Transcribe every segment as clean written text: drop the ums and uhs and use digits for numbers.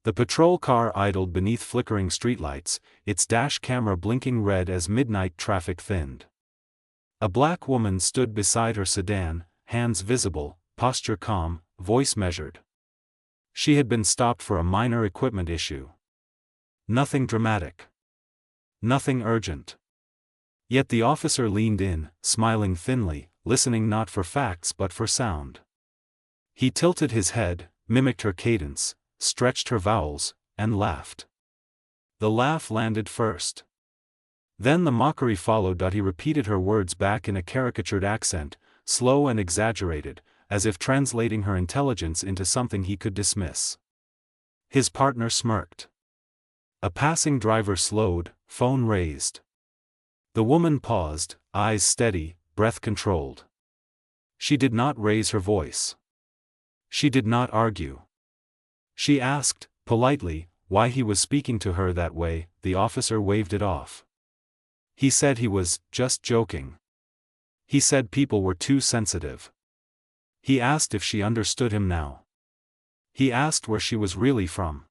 The patrol car idled beneath flickering streetlights, its dash camera blinking red as midnight traffic thinned. A black woman stood beside her sedan, hands visible, posture calm, voice measured. She had been stopped for a minor equipment issue. Nothing dramatic. Nothing urgent. Yet the officer leaned in, smiling thinly, listening not for facts but for sound. He tilted his head, mimicked her cadence, stretched her vowels, and laughed. The laugh landed first. Then the mockery followed. He repeated her words back in a caricatured accent, slow and exaggerated, as if translating her intelligence into something he could dismiss. His partner smirked. A passing driver slowed, phone raised. The woman paused, eyes steady, breath controlled. She did not raise her voice. She did not argue. She asked, politely, why he was speaking to her that way. The officer waved it off. He said he was just joking. He said people were too sensitive. He asked if she understood him now. He asked where she was really from.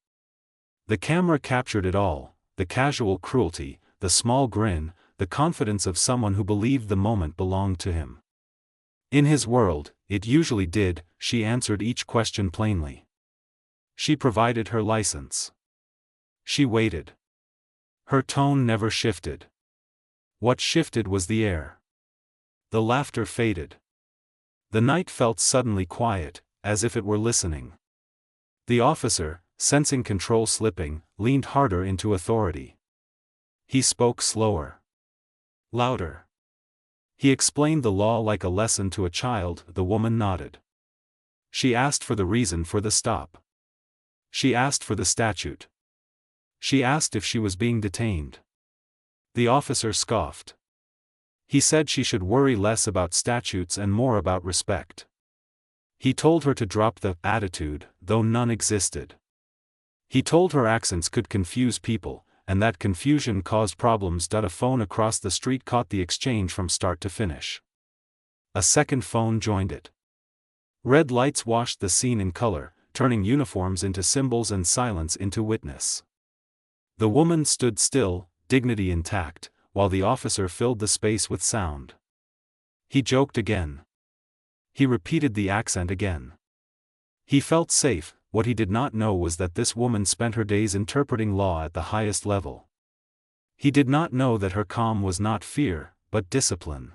The camera captured it all, the casual cruelty, the small grin, the confidence of someone who believed the moment belonged to him. In his world, it usually did. She answered each question plainly. She provided her license. She waited. Her tone never shifted. What shifted was the air. The laughter faded. The night felt suddenly quiet, as if it were listening. The officer, sensing control slipping, leaned harder into authority. He spoke slower. Louder. He explained the law like a lesson to a child. The woman nodded. She asked for the reason for the stop. She asked for the statute. She asked if she was being detained. The officer scoffed. He said she should worry less about statutes and more about respect. He told her to drop the attitude, though none existed. He told her accents could confuse people, and that confusion caused problems. A phone across the street caught the exchange from start to finish. A second phone joined it. Red lights washed the scene in color, turning uniforms into symbols and silence into witness. The woman stood still, dignity intact, while the officer filled the space with sound. He joked again. He repeated the accent again. He felt safe. What he did not know was that this woman spent her days interpreting law at the highest level. He did not know that her calm was not fear, but discipline.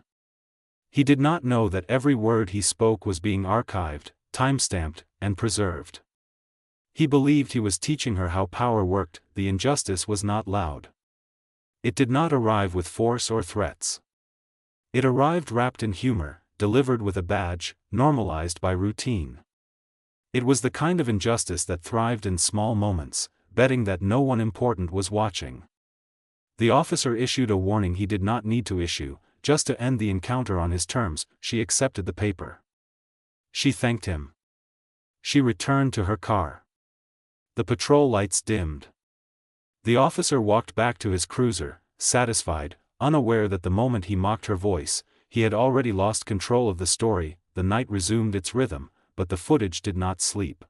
He did not know that every word he spoke was being archived, time-stamped, and preserved. He believed he was teaching her how power worked. The injustice was not loud. It did not arrive with force or threats. It arrived wrapped in humor, delivered with a badge, normalized by routine. It was the kind of injustice that thrived in small moments, betting that no one important was watching. The officer issued a warning he did not need to issue, just to end the encounter on his terms. She accepted the paper. She thanked him. She returned to her car. The patrol lights dimmed. The officer walked back to his cruiser, satisfied, unaware that the moment he mocked her voice, he had already lost control of the story. The night resumed its rhythm, but the footage did not sleep.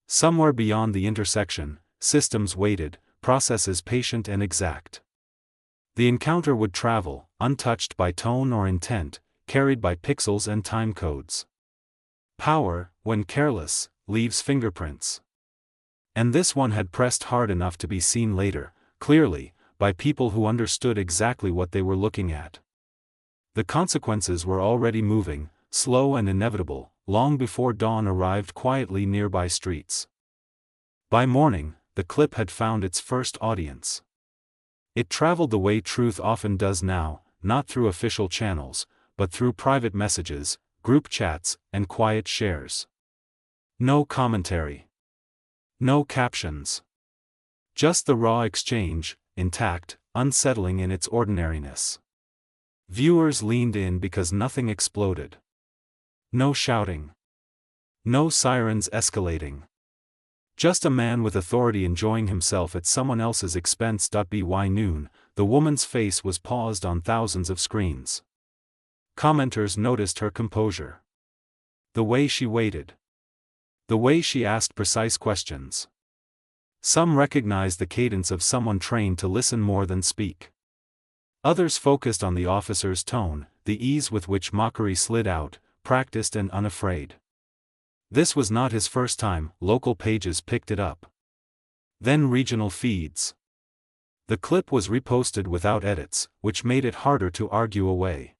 Somewhere beyond the intersection, systems waited, processes patient and exact. The encounter would travel, untouched by tone or intent, carried by pixels and time codes. Power, when careless, leaves fingerprints. And this one had pressed hard enough to be seen later, clearly, by people who understood exactly what they were looking at. The consequences were already moving, slow and inevitable, long before dawn arrived quietly nearby streets. By morning, the clip had found its first audience. It traveled the way truth often does now, not through official channels, but through private messages, group chats, and quiet shares. No commentary. No captions. Just the raw exchange, intact, unsettling in its ordinariness. Viewers leaned in because nothing exploded. No shouting. No sirens escalating. Just a man with authority enjoying himself at someone else's expense. By noon, the woman's face was paused on thousands of screens. Commenters noticed her composure. The way she waited. The way she asked precise questions. Some recognized the cadence of someone trained to listen more than speak. Others focused on the officer's tone, the ease with which mockery slid out, practiced and unafraid. This was not his first time, local pages picked it up. Then regional feeds. The clip was reposted without edits, which made it harder to argue away.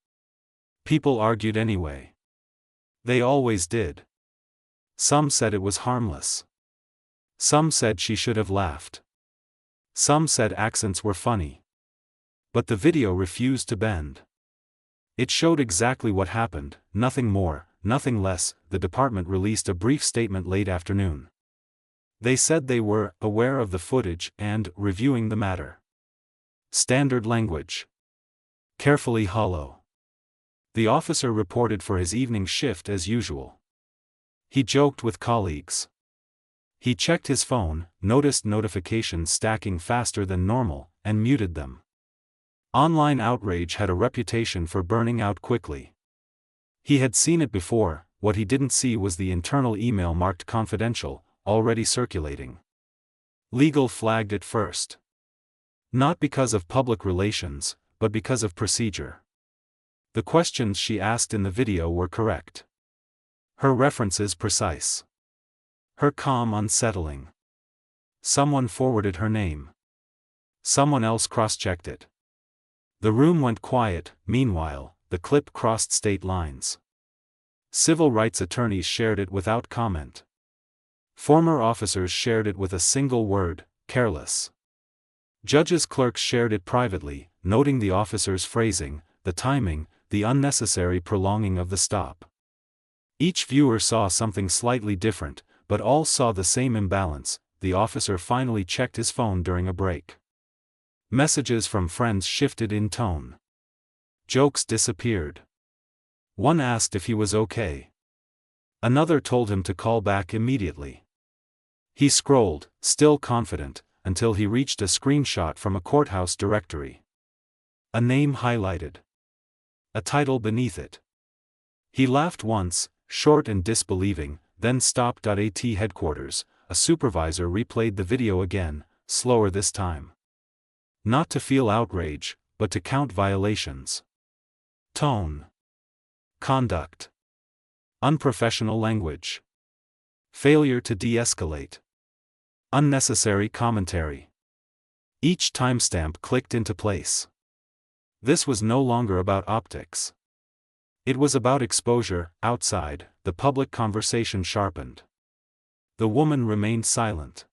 People argued anyway. They always did. Some said it was harmless. Some said she should have laughed. Some said accents were funny. But the video refused to bend. It showed exactly what happened, nothing more, nothing less. The department released a brief statement late afternoon. They said they were aware of the footage and reviewing the matter. Standard language. Carefully hollow. The officer reported for his evening shift as usual. He joked with colleagues. He checked his phone, noticed notifications stacking faster than normal, and muted them. Online outrage had a reputation for burning out quickly. He had seen it before. What he didn't see was the internal email marked confidential, already circulating. Legal flagged it first. Not because of public relations, but because of procedure. The questions she asked in the video were correct. Her references precise. Her calm unsettling. Someone forwarded her name. Someone else cross-checked it. The room went quiet. Meanwhile, the clip crossed state lines. Civil rights attorneys shared it without comment. Former officers shared it with a single word: careless. Judges' clerks shared it privately, noting the officer's phrasing, the timing, the unnecessary prolonging of the stop. Each viewer saw something slightly different, but all saw the same imbalance. The officer finally checked his phone during a break. Messages from friends shifted in tone. Jokes disappeared. One asked if he was okay. Another told him to call back immediately. He scrolled, still confident, until he reached a screenshot from a courthouse directory. A name highlighted. A title beneath it. He laughed once, short and disbelieving, then stopped. At headquarters, a supervisor replayed the video again, slower this time. Not to feel outrage, but to count violations. Tone. Conduct. Unprofessional language. Failure to de-escalate. Unnecessary commentary. Each timestamp clicked into place. This was no longer about optics. It was about exposure. Outside, the public conversation sharpened. The woman remained silent.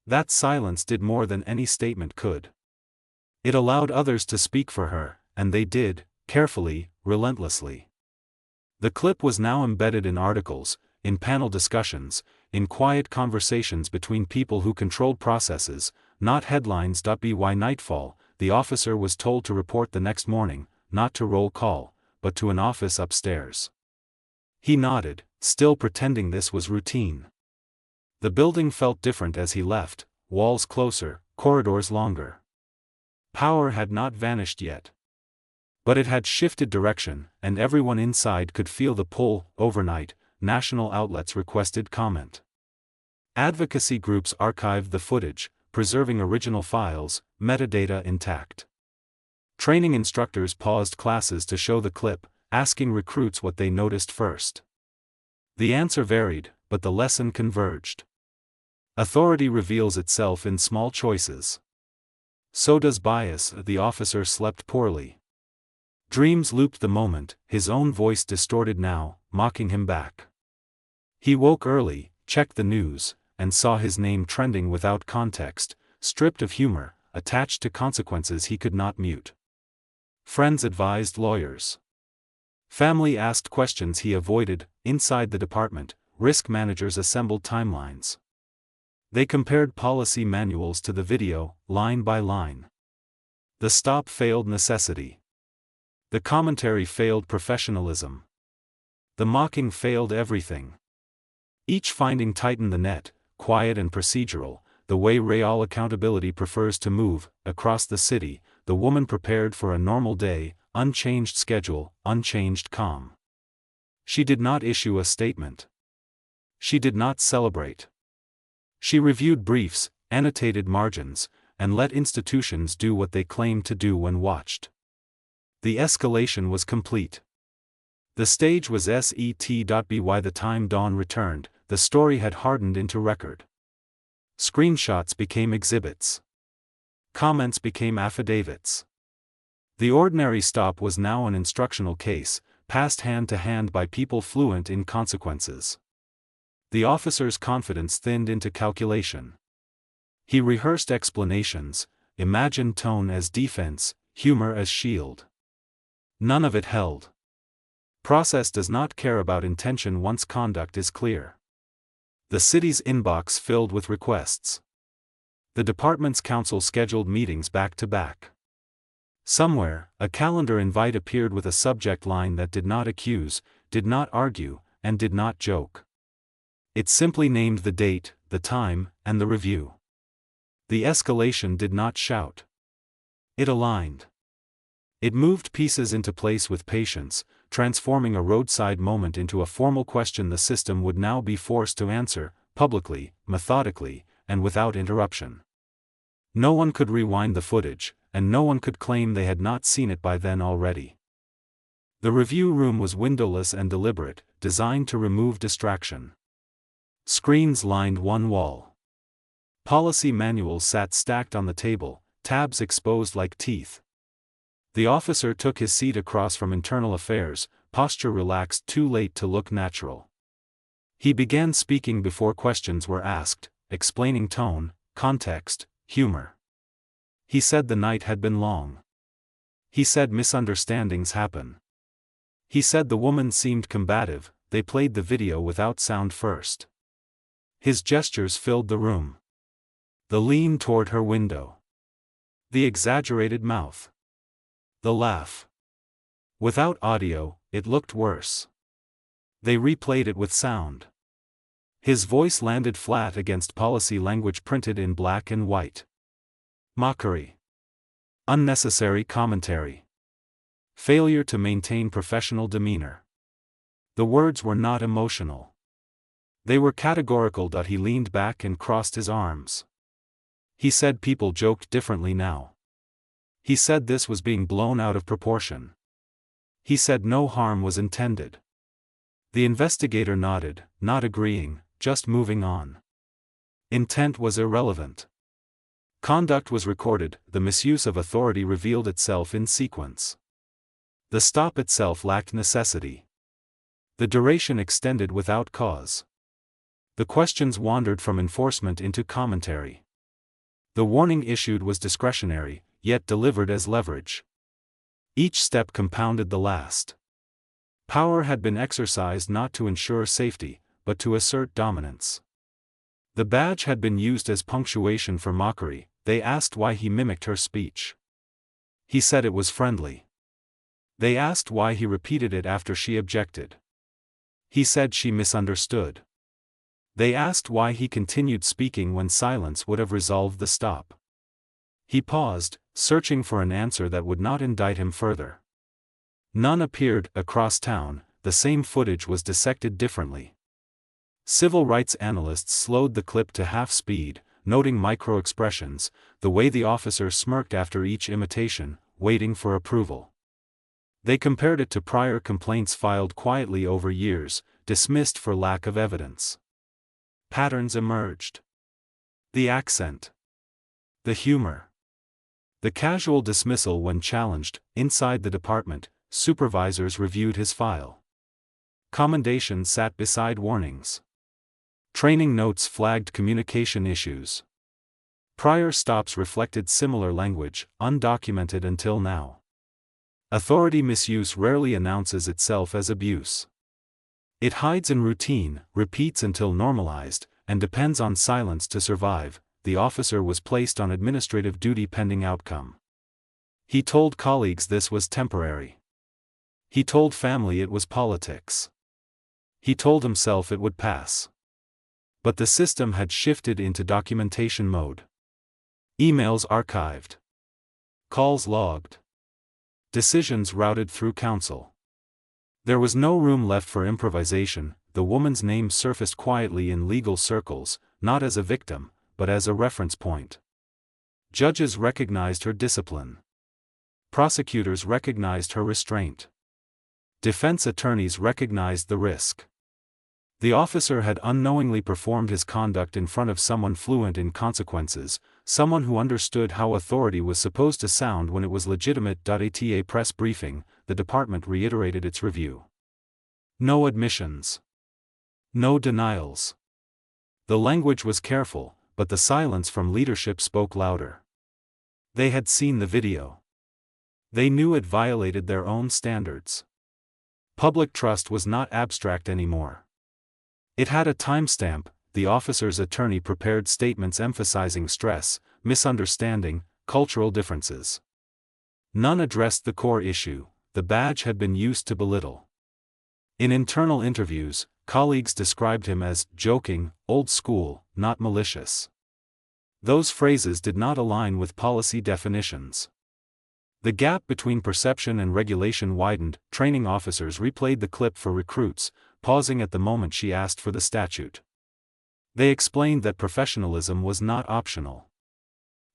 That silence did more than any statement could. It allowed others to speak for her, and they did, carefully, relentlessly. The clip was now embedded in articles, in panel discussions, in quiet conversations between people who controlled processes, not headlines. By nightfall, the officer was told to report the next morning, not to roll call, but to an office upstairs. He nodded, still pretending this was routine. The building felt different as he left, walls closer, corridors longer. Power had not vanished yet. But it had shifted direction, and everyone inside could feel the pull. Overnight, national outlets requested comment. Advocacy groups archived the footage, preserving original files, metadata intact. Training instructors paused classes to show the clip, asking recruits what they noticed first. The answer varied, but the lesson converged. Authority reveals itself in small choices. So does bias. The officer slept poorly. Dreams looped the moment, his own voice distorted now, mocking him back. He woke early, checked the news, and saw his name trending without context, stripped of humor, attached to consequences he could not mute. Friends advised lawyers. Family asked questions he avoided. Inside the department, risk managers assembled timelines. They compared policy manuals to the video, line by line. The stop failed necessity. The commentary failed professionalism. The mocking failed everything. Each finding tightened the net, quiet and procedural, the way real accountability prefers to move. Across the city, the woman prepared for a normal day, unchanged schedule, unchanged calm. She did not issue a statement. She did not celebrate. She reviewed briefs, annotated margins, and let institutions do what they claimed to do when watched. The escalation was complete. The stage was set. By the time dawn returned, the story had hardened into record. Screenshots became exhibits. Comments became affidavits. The ordinary stop was now an instructional case, passed hand to hand by people fluent in consequences. The officer's confidence thinned into calculation. He rehearsed explanations, imagined tone as defense, humor as shield. None of it held. Process does not care about intention once conduct is clear. The city's inbox filled with requests. The department's council scheduled meetings back to back. Somewhere, a calendar invite appeared with a subject line that did not accuse, did not argue, and did not joke. It simply named the date, the time, and the review. The escalation did not shout. It aligned. It moved pieces into place with patience, transforming a roadside moment into a formal question the system would now be forced to answer, publicly, methodically, and without interruption. No one could rewind the footage, and no one could claim they had not seen it by then already. The review room was windowless and deliberate, designed to remove distraction. Screens lined one wall. Policy manuals sat stacked on the table, tabs exposed like teeth. The officer took his seat across from internal affairs, posture relaxed too late to look natural. He began speaking before questions were asked, explaining tone, context, humor. He said the night had been long. He said misunderstandings happen. He said the woman seemed combative, they played the video without sound first. His gestures filled the room. The lean toward her window. The exaggerated mouth. The laugh. Without audio, it looked worse. They replayed it with sound. His voice landed flat against policy language printed in black and white. Mockery. Unnecessary commentary. Failure to maintain professional demeanor. The words were not emotional. They were categorical. He leaned back and crossed his arms. He said people joked differently now. He said this was being blown out of proportion. He said no harm was intended. The investigator nodded, not agreeing, just moving on. Intent was irrelevant. Conduct was recorded, the misuse of authority revealed itself in sequence. The stop itself lacked necessity. The duration extended without cause. The questions wandered from enforcement into commentary. The warning issued was discretionary, yet delivered as leverage. Each step compounded the last. Power had been exercised not to ensure safety, but to assert dominance. The badge had been used as punctuation for mockery. They asked why he mimicked her speech. He said it was friendly. They asked why he repeated it after she objected. He said she misunderstood. They asked why he continued speaking when silence would have resolved the stop. He paused, searching for an answer that would not indict him further. None appeared. Across town, the same footage was dissected differently. Civil rights analysts slowed the clip to half speed, noting micro-expressions, the way the officer smirked after each imitation, waiting for approval. They compared it to prior complaints filed quietly over years, dismissed for lack of evidence. Patterns emerged. The accent. The humor. The casual dismissal when challenged. Inside the department, supervisors reviewed his file. Commendations sat beside warnings. Training notes flagged communication issues. Prior stops reflected similar language, undocumented until now. Authority misuse rarely announces itself as abuse. It hides in routine, repeats until normalized, and depends on silence to survive. The officer was placed on administrative duty pending outcome. He told colleagues this was temporary. He told family it was politics. He told himself it would pass. But the system had shifted into documentation mode. Emails archived. Calls logged. Decisions routed through counsel. There was no room left for improvisation. The woman's name surfaced quietly in legal circles, not as a victim, but as a reference point. Judges recognized her discipline. Prosecutors recognized her restraint. Defense attorneys recognized the risk. The officer had unknowingly performed his conduct in front of someone fluent in consequences, someone who understood how authority was supposed to sound when it was legitimate. At a press briefing, the department reiterated its review. No admissions. No denials. The language was careful, but the silence from leadership spoke louder. They had seen the video. They knew it violated their own standards. Public trust was not abstract anymore. It had a timestamp. The officer's attorney prepared statements emphasizing stress, misunderstanding, cultural differences. None addressed the core issue: the badge had been used to belittle. In internal interviews, colleagues described him as joking, old school, not malicious. Those phrases did not align with policy definitions. The gap between perception and regulation widened. Training officers replayed the clip for recruits, pausing at the moment she asked for the statute. They explained that professionalism was not optional.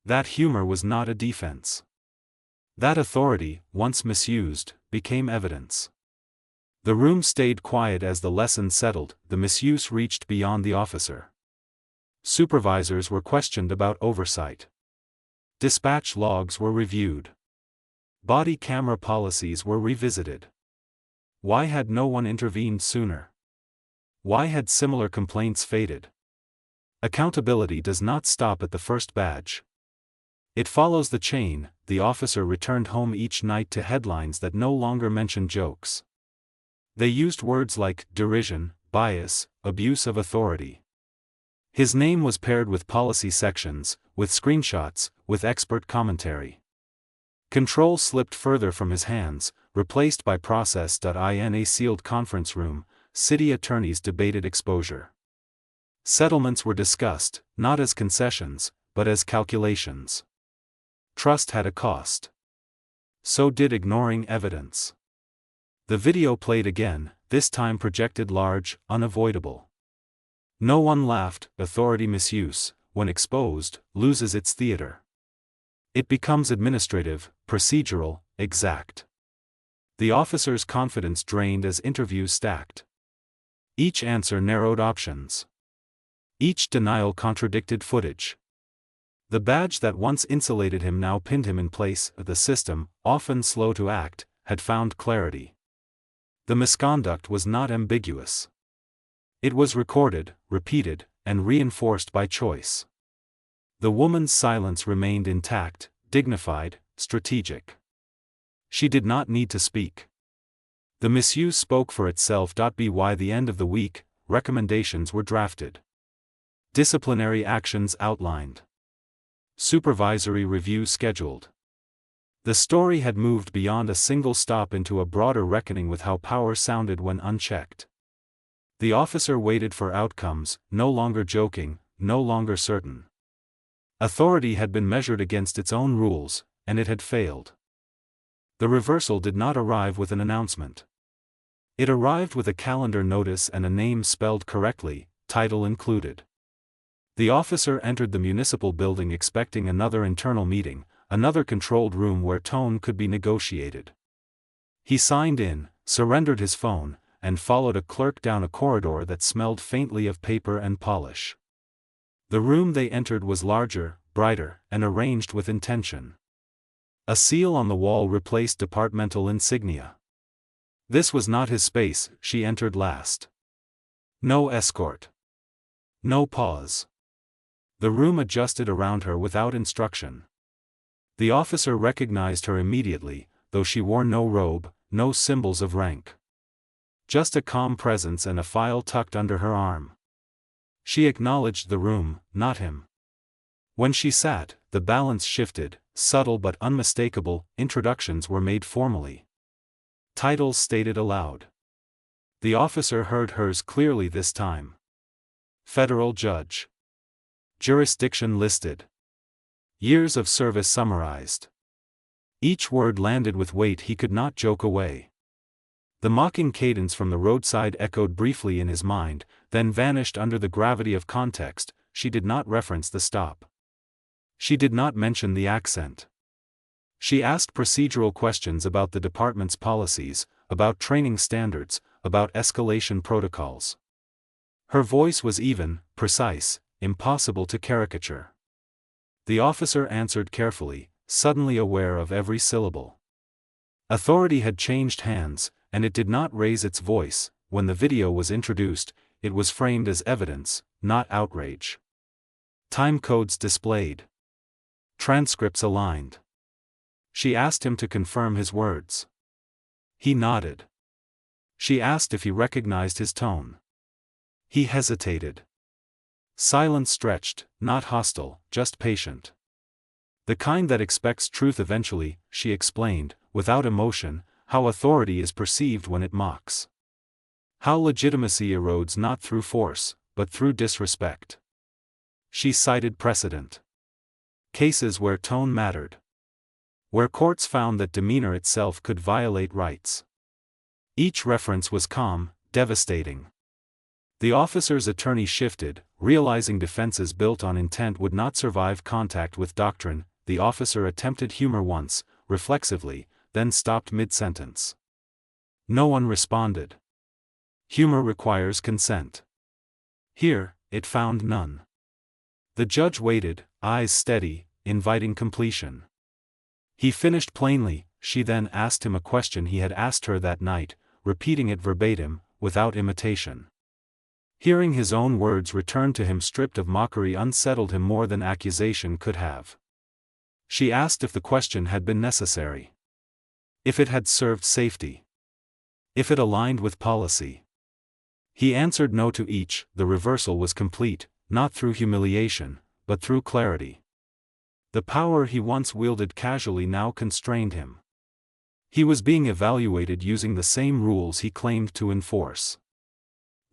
That humor was not a defense. That authority, once misused, became evidence. The room stayed quiet as the lesson settled. The misuse reached beyond the officer. Supervisors were questioned about oversight. Dispatch logs were reviewed. Body camera policies were revisited. Why had no one intervened sooner? Why had similar complaints faded? Accountability does not stop at the first badge. It follows the chain. The officer returned home each night to headlines that no longer mentioned jokes. They used words like derision, bias, abuse of authority. His name was paired with policy sections, with screenshots, with expert commentary. Control slipped further from his hands, replaced by process. In a sealed conference room, city attorneys debated exposure. Settlements were discussed, not as concessions, but as calculations. Trust had a cost. So did ignoring evidence. The video played again, this time projected large, unavoidable. No one laughed. Authority misuse, when exposed, loses its theater. It becomes administrative, procedural, exact. The officer's confidence drained as interviews stacked. Each answer narrowed options. Each denial contradicted footage. The badge that once insulated him now pinned him in place. The system, often slow to act, had found clarity. The misconduct was not ambiguous. It was recorded, repeated, and reinforced by choice. The woman's silence remained intact, dignified, strategic. She did not need to speak. The misuse spoke for itself. By the end of the week, recommendations were drafted. Disciplinary actions outlined. Supervisory review scheduled. The story had moved beyond a single stop into a broader reckoning with how power sounded when unchecked. The officer waited for outcomes, no longer joking, no longer certain. Authority had been measured against its own rules, and it had failed. The reversal did not arrive with an announcement. It arrived with a calendar notice and a name spelled correctly, title included. The officer entered the municipal building expecting another internal meeting, another controlled room where tone could be negotiated. He signed in, surrendered his phone, and followed a clerk down a corridor that smelled faintly of paper and polish. The room they entered was larger, brighter, and arranged with intention. A seal on the wall replaced departmental insignia. This was not his space. She entered last. No escort. No pause. The room adjusted around her without instruction. The officer recognized her immediately, though she wore no robe, no symbols of rank. Just a calm presence and a file tucked under her arm. She acknowledged the room, not him. When she sat, the balance shifted, subtle but unmistakable. Introductions were made formally. Titles stated aloud. The officer heard hers clearly this time. Federal judge. Jurisdiction listed. Years of service summarized. Each word landed with weight he could not joke away. The mocking cadence from the roadside echoed briefly in his mind, then vanished under the gravity of context. she did not reference the stop. She did not mention the accent. She asked procedural questions about the department's policies, about training standards, about escalation protocols. Her voice was even, precise, impossible to caricature. The officer answered carefully, suddenly aware of every syllable. Authority had changed hands, and it did not raise its voice. When the video was introduced, it was framed as evidence, not outrage. Time codes displayed. Transcripts aligned. She asked him to confirm his words. He nodded. She asked if he recognized his tone. He hesitated. Silence stretched, not hostile, just patient. The kind that expects truth eventually, she explained, without emotion, how authority is perceived when it mocks. How legitimacy erodes not through force, but through disrespect. She cited precedent. Cases where tone mattered. Where courts found that demeanor itself could violate rights. Each reference was calm, devastating. The officer's attorney shifted, realizing defenses built on intent would not survive contact with doctrine. The officer attempted humor once, reflexively, then stopped mid-sentence. No one responded. Humor requires consent. Here, it found none. The judge waited, eyes steady, inviting completion. He finished plainly. She then asked him a question he had asked her that night, repeating it verbatim, without imitation. Hearing his own words return to him stripped of mockery unsettled him more than accusation could have. She asked if the question had been necessary. If it had served safety. If it aligned with policy. He answered no to each. The reversal was complete, not through humiliation, but through clarity. The power he once wielded casually now constrained him. He was being evaluated using the same rules he claimed to enforce.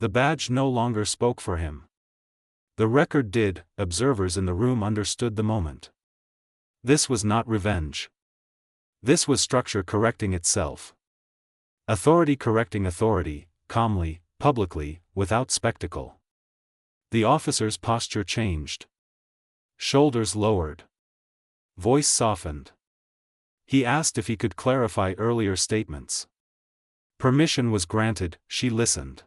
The badge no longer spoke for him. The record did. Observers in the room understood the moment. This was not revenge. This was structure correcting itself. Authority correcting authority, calmly, publicly, without spectacle. The officer's posture changed. Shoulders lowered. Voice softened. He asked if he could clarify earlier statements. Permission was granted. She listened.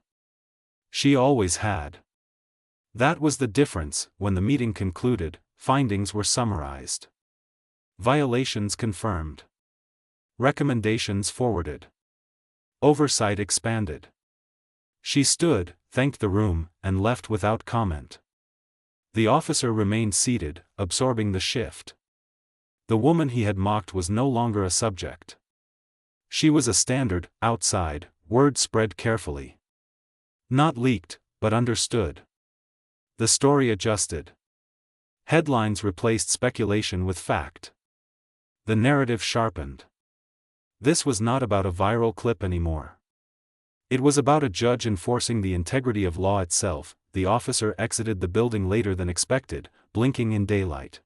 She always had. That was the difference. When the meeting concluded, findings were summarized. Violations confirmed. Recommendations forwarded. Oversight expanded. She stood, thanked the room, and left without comment. The officer remained seated, absorbing the shift. The woman he had mocked was no longer a subject. She was a standard. Outside, word spread carefully. Not leaked, but understood. The story adjusted. Headlines replaced speculation with fact. The narrative sharpened. This was not about a viral clip anymore. It was about a judge enforcing the integrity of law itself. The officer exited the building later than expected, blinking in daylight.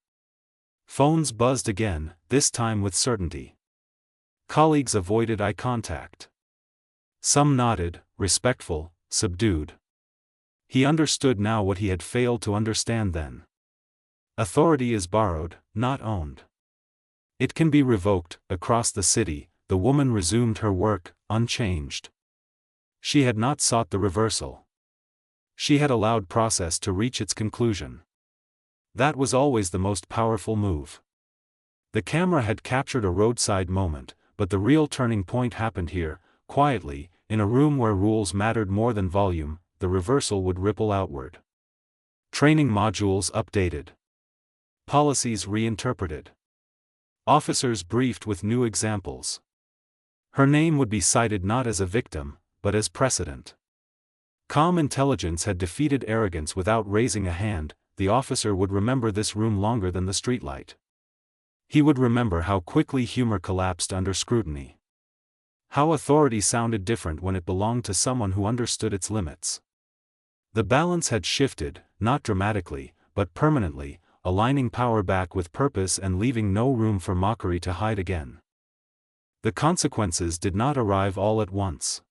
Phones buzzed again, this time with certainty. Colleagues avoided eye contact. Some nodded, respectful, subdued. He understood now what he had failed to understand then. Authority is borrowed, not owned. It can be revoked. Across the city, the woman resumed her work, unchanged. She had not sought the reversal. She had allowed process to reach its conclusion. That was always the most powerful move. The camera had captured a roadside moment, but the real turning point happened here, quietly, in a room where rules mattered more than volume. The reversal would ripple outward. Training modules updated. Policies reinterpreted. Officers briefed with new examples. Her name would be cited not as a victim, but as precedent. Calm intelligence had defeated arrogance without raising a hand. The officer would remember this room longer than the streetlight. He would remember how quickly humor collapsed under scrutiny. How authority sounded different when it belonged to someone who understood its limits. The balance had shifted, not dramatically, but permanently, aligning power back with purpose and leaving no room for mockery to hide again. The consequences did not arrive all at once.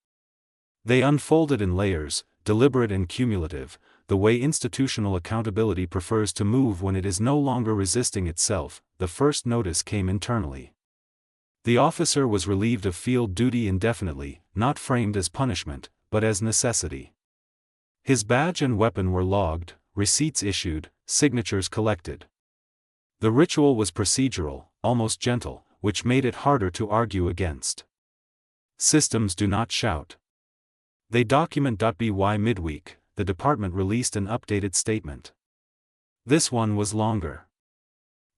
They unfolded in layers, deliberate and cumulative. the way institutional accountability prefers to move when it is no longer resisting itself. The first notice came internally. The officer was relieved of field duty indefinitely, not framed as punishment, but as necessity. His badge and weapon were logged, receipts issued, signatures collected. The ritual was procedural, almost gentle, which made it harder to argue against. Systems do not shout. They document. By midweek, the department released an updated statement. This one was longer.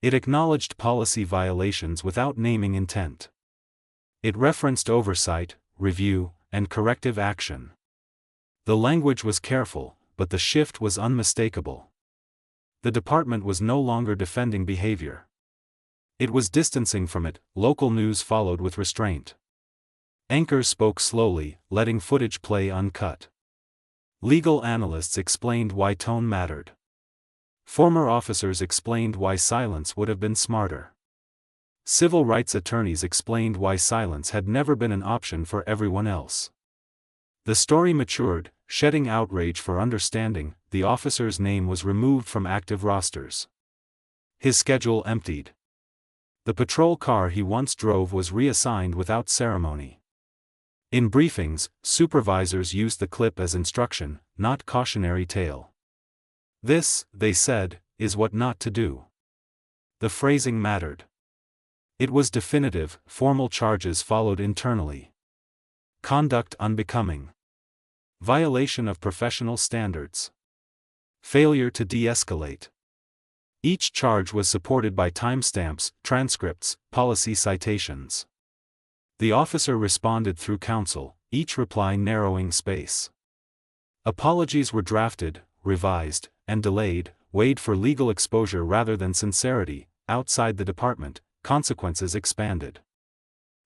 It acknowledged policy violations without naming intent. It referenced oversight, review, and corrective action. The language was careful, but the shift was unmistakable. The department was no longer defending behavior. It was distancing from it. Local news followed with restraint. Anchors spoke slowly, letting footage play uncut. Legal analysts explained why tone mattered. Former officers explained why silence would have been smarter. Civil rights attorneys explained why silence had never been an option for everyone else. The story matured, shedding outrage for understanding. The officer's name was removed from active rosters. His schedule emptied. The patrol car he once drove was reassigned without ceremony. In briefings, supervisors used the clip as instruction, not cautionary tale. This, they said, is what not to do. The phrasing mattered. It was definitive. Formal charges followed internally. Conduct unbecoming. Violation of professional standards. Failure to de-escalate. Each charge was supported by timestamps, transcripts, policy citations. The officer responded through counsel, each reply narrowing space. Apologies were drafted, revised, and delayed, weighed for legal exposure rather than sincerity. Outside the department, consequences expanded.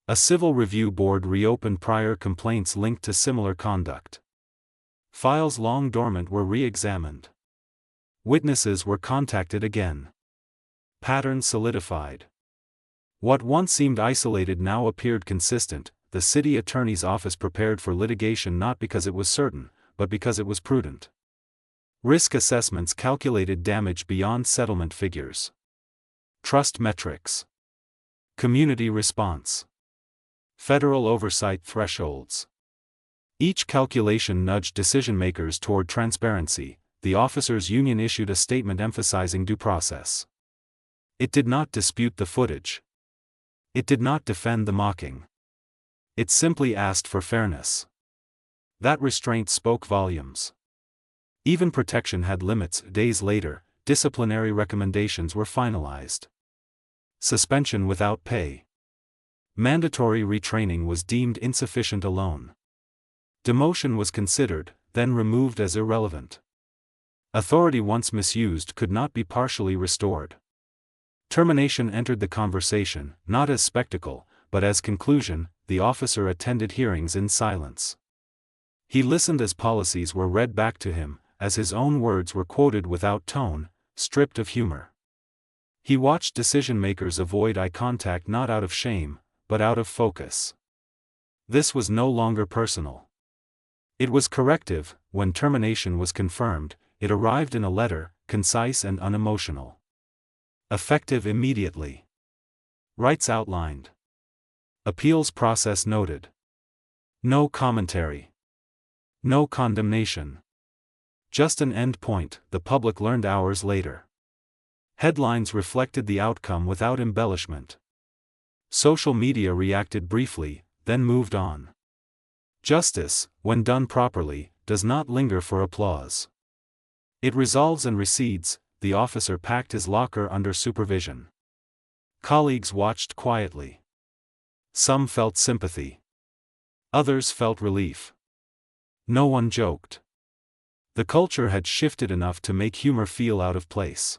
A civil review board reopened prior complaints linked to similar conduct. Files long dormant were re-examined. Witnesses were contacted again. Patterns solidified. What once seemed isolated now appeared consistent. The city attorney's office prepared for litigation not because it was certain, but because it was prudent. Risk assessments calculated damage beyond settlement figures. Trust metrics. Community response. Federal oversight thresholds. Each calculation nudged decision-makers toward transparency. The officers' union issued a statement emphasizing due process. It did not dispute the footage. It did not defend the mocking. It simply asked for fairness. That restraint spoke volumes. Even protection had limits. Days later, disciplinary recommendations were finalized. Suspension without pay. Mandatory retraining was deemed insufficient alone. Demotion was considered, then removed as irrelevant. Authority once misused could not be partially restored. Termination entered the conversation, not as spectacle, but as conclusion. The officer attended hearings in silence. He listened as policies were read back to him, as his own words were quoted without tone, stripped of humor. He watched decision-makers avoid eye contact not out of shame, but out of focus. This was no longer personal. It was corrective. When termination was confirmed, it arrived in a letter, concise and unemotional. Effective immediately. Rights outlined. Appeals process noted. No commentary. No condemnation. Just an end point, the public learned hours later. Headlines reflected the outcome without embellishment. Social media reacted briefly, then moved on. Justice, when done properly, does not linger for applause. It resolves and recedes. The officer packed his locker under supervision. Colleagues watched quietly. Some felt sympathy. Others felt relief. No one joked. The culture had shifted enough to make humor feel out of place.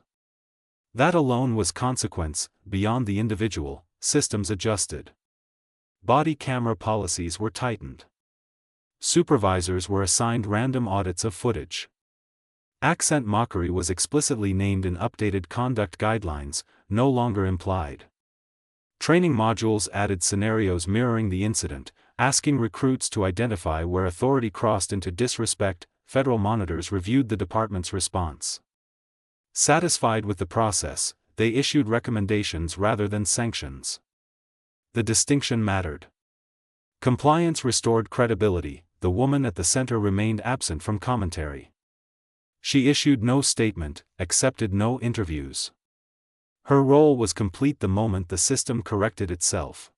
That alone was consequence. Beyond the individual, systems adjusted. Body camera policies were tightened. Supervisors were assigned random audits of footage. Accent mockery was explicitly named in updated conduct guidelines, no longer implied. Training modules added scenarios mirroring the incident, asking recruits to identify where authority crossed into disrespect. federal monitors reviewed the department's response. Satisfied with the process, they issued recommendations rather than sanctions. The distinction mattered. Compliance restored credibility, the woman at the center remained absent from commentary. She issued no statement, accepted no interviews. Her role was complete the moment the system corrected itself.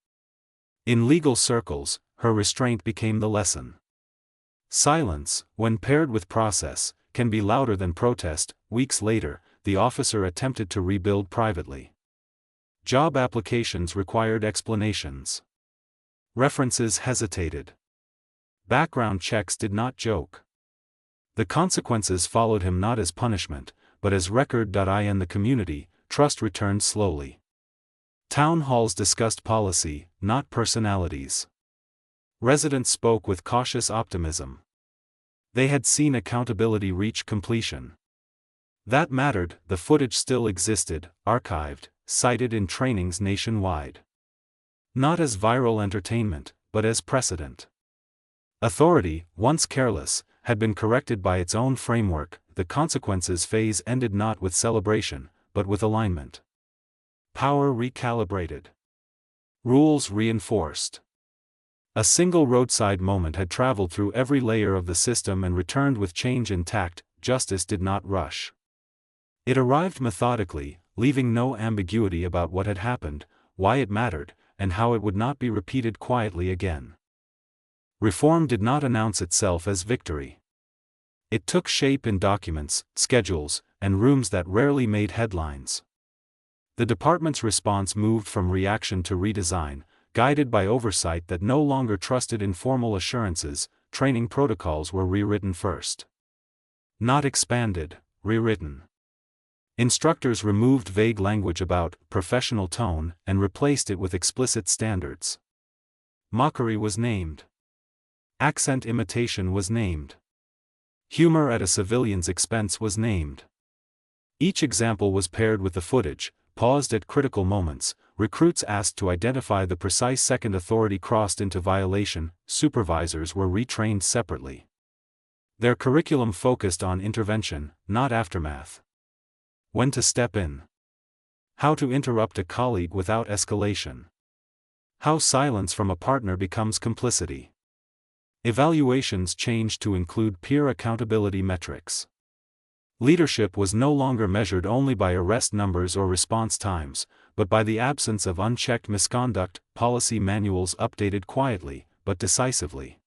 In legal circles, her restraint became the lesson. Silence, when paired with process, can be louder than protest. Weeks later, the officer attempted to rebuild privately. Job applications required explanations. References hesitated. Background checks did not joke. The consequences followed him not as punishment, but as record. In the community, trust returned slowly. Town halls discussed policy, not personalities. Residents spoke with cautious optimism. They had seen accountability reach completion. That mattered. The footage still existed, archived, cited in trainings nationwide. Not as viral entertainment, but as precedent. Authority, once careless, had been corrected by its own framework. The consequences phase ended not with celebration, but with alignment. Power recalibrated. Rules reinforced. A single roadside moment had traveled through every layer of the system and returned with change intact. Justice did not rush. It arrived methodically, leaving no ambiguity about what had happened, why it mattered, and how it would not be repeated quietly again. Reform did not announce itself as victory. It took shape in documents, schedules, and rooms that rarely made headlines. The department's response moved from reaction to redesign, guided by oversight that no longer trusted informal assurances. Training protocols were rewritten first. Not expanded, rewritten. Instructors removed vague language about professional tone and replaced it with explicit standards. Mockery was named. Accent imitation was named. Humor at a civilian's expense was named. Each example was paired with the footage, paused at critical moments. Recruits asked to identify the precise second authority crossed into violation. Supervisors were retrained separately. Their curriculum focused on intervention, not aftermath. When to step in. How to interrupt a colleague without escalation. How silence from a partner becomes complicity. Evaluations changed to include peer accountability metrics. Leadership was no longer measured only by arrest numbers or response times, but by the absence of unchecked misconduct. Policy manuals updated quietly, but decisively.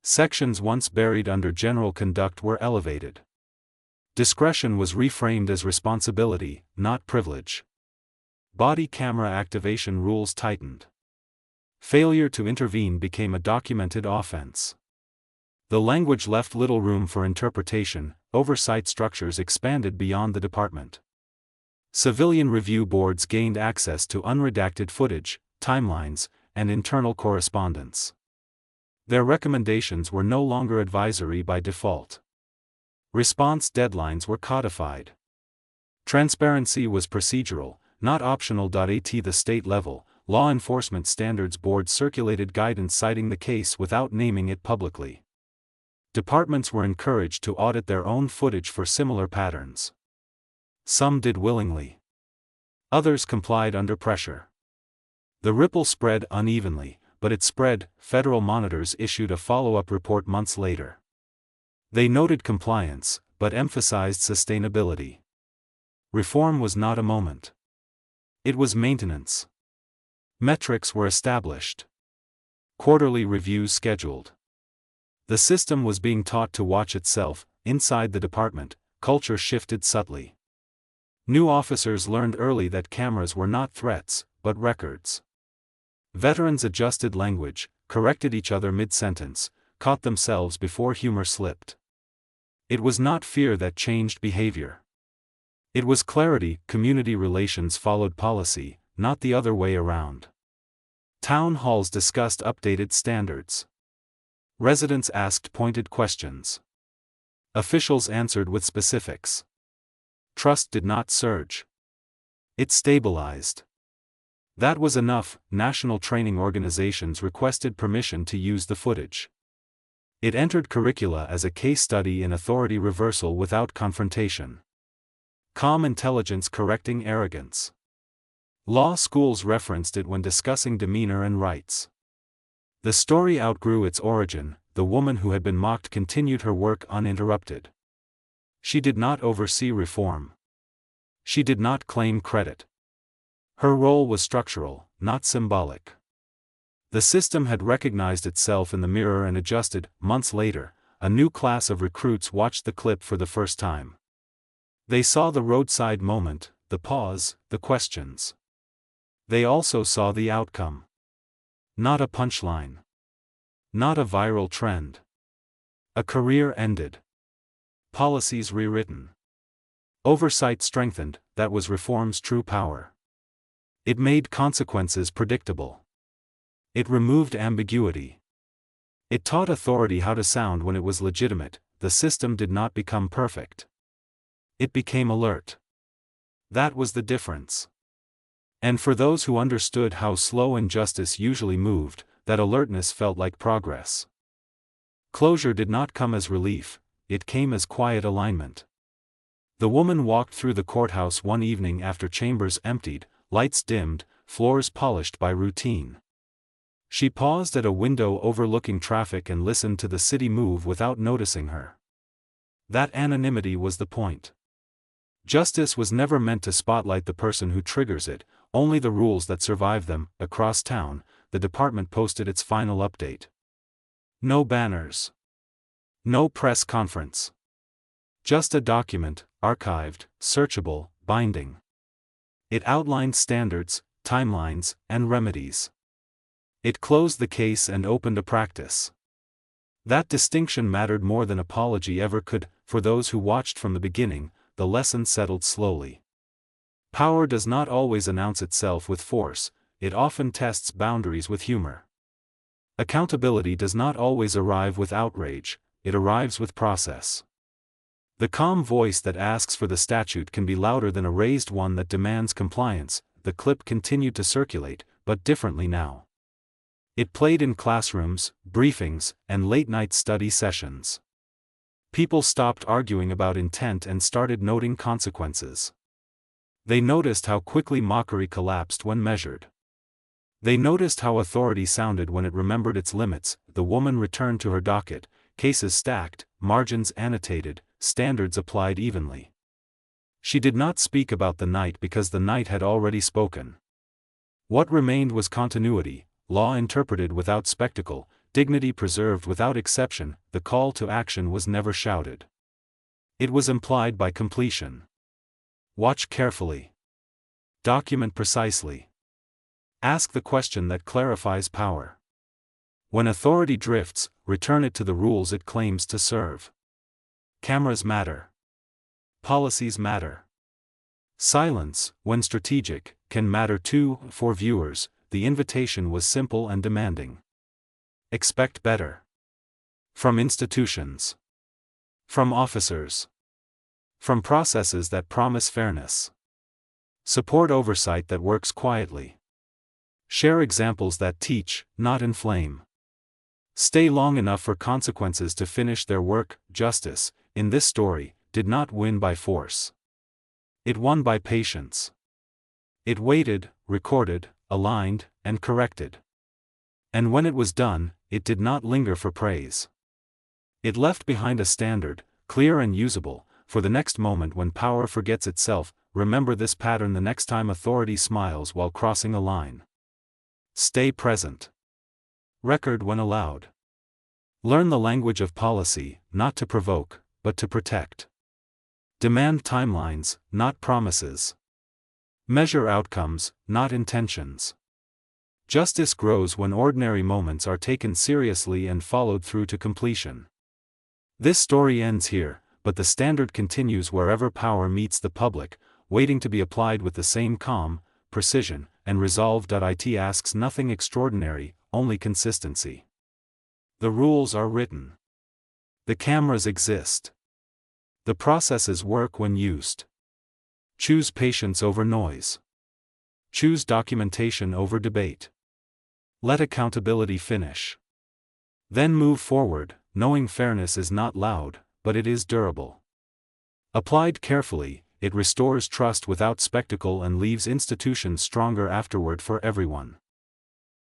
Sections once buried under general conduct were elevated. Discretion was reframed as responsibility, not privilege. Body camera activation rules tightened. Failure to intervene became a documented offense. The language left little room for interpretation. Oversight structures expanded beyond the department. Civilian review boards gained access to unredacted footage, timelines, and internal correspondence. Their recommendations were no longer advisory by default. Response deadlines were codified. Transparency was procedural, not optional. At the state level, Law Enforcement Standards Board circulated guidance citing the case without naming it publicly. Departments were encouraged to audit their own footage for similar patterns. Some did willingly. Others complied under pressure. The ripple spread unevenly, but it spread. Federal monitors issued a follow-up report months later. They noted compliance, but emphasized sustainability. Reform was not a moment. It was maintenance. Metrics were established. Quarterly reviews scheduled. The system was being taught to watch itself. Inside the department, culture shifted subtly. New officers learned early that cameras were not threats, but records. Veterans adjusted language, corrected each other mid-sentence, caught themselves before humor slipped. It was not fear that changed behavior. It was clarity. Community relations followed policy, not the other way around. Town halls discussed updated standards. Residents asked pointed questions. Officials answered with specifics. Trust did not surge. It stabilized. That was enough. National training organizations requested permission to use the footage. It entered curricula as a case study in authority reversal without confrontation. Calm intelligence correcting arrogance. Law schools referenced it when discussing demeanor and rights. The story outgrew its origin. The woman who had been mocked continued her work uninterrupted. She did not oversee reform. She did not claim credit. Her role was structural, not symbolic. The system had recognized itself in the mirror and adjusted. Months later, a new class of recruits watched the clip for the first time. They saw the roadside moment, the pause, the questions. They also saw the outcome. Not a punchline. Not a viral trend. A career ended. Policies rewritten. Oversight strengthened. That was reform's true power. It made consequences predictable. It removed ambiguity. It taught authority how to sound when it was legitimate. The system did not become perfect. It became alert. That was the difference. And for those who understood how slow injustice usually moved, that alertness felt like progress. Closure did not come as relief, it came as quiet alignment. The woman walked through the courthouse one evening after chambers emptied, lights dimmed, floors polished by routine. She paused at a window overlooking traffic and listened to the city move without noticing her. That anonymity was the point. Justice was never meant to spotlight the person who triggers it, only the rules that survive them. Across town, the department posted its final update. No banners. No press conference. Just a document, archived, searchable, binding. It outlined standards, timelines, and remedies. It closed the case and opened a practice. That distinction mattered more than apology ever could. For those who watched from the beginning, the lesson settled slowly. Power does not always announce itself with force, it often tests boundaries with humor. Accountability does not always arrive with outrage, it arrives with process. The calm voice that asks for the statute can be louder than a raised one that demands compliance. The clip continued to circulate, but differently now. It played in classrooms, briefings, and late-night study sessions. People stopped arguing about intent and started noting consequences. They noticed how quickly mockery collapsed when measured. They noticed how authority sounded when it remembered its limits. The woman returned to her docket, cases stacked, margins annotated, standards applied evenly. She did not speak about the night because the night had already spoken. What remained was continuity, law interpreted without spectacle, dignity preserved without exception. The call to action was never shouted. It was implied by completion. Watch carefully. Document precisely. Ask the question that clarifies power. When authority drifts, return it to the rules it claims to serve. Cameras matter. Policies matter. Silence, when strategic, can matter too. For viewers, the invitation was simple and demanding. Expect better. From institutions. From officers. From processes that promise fairness. Support oversight that works quietly. Share examples that teach, not inflame. Stay long enough for consequences to finish their work. Justice, in this story, did not win by force. It won by patience. It waited, recorded, aligned, and corrected. And when it was done, it did not linger for praise. It left behind a standard, clear and usable, for the next moment when power forgets itself. Remember this pattern the next time authority smiles while crossing a line. Stay present. Record when allowed. Learn the language of policy, not to provoke, but to protect. Demand timelines, not promises. Measure outcomes, not intentions. Justice grows when ordinary moments are taken seriously and followed through to completion. This story ends here, but the standard continues wherever power meets the public, waiting to be applied with the same calm, precision, and resolve. It asks nothing extraordinary, only consistency. The rules are written. The cameras exist. The processes work when used. Choose patience over noise. Choose documentation over debate. Let accountability finish. Then move forward, knowing fairness is not loud, but it is durable. Applied carefully, it restores trust without spectacle and leaves institutions stronger afterward for everyone.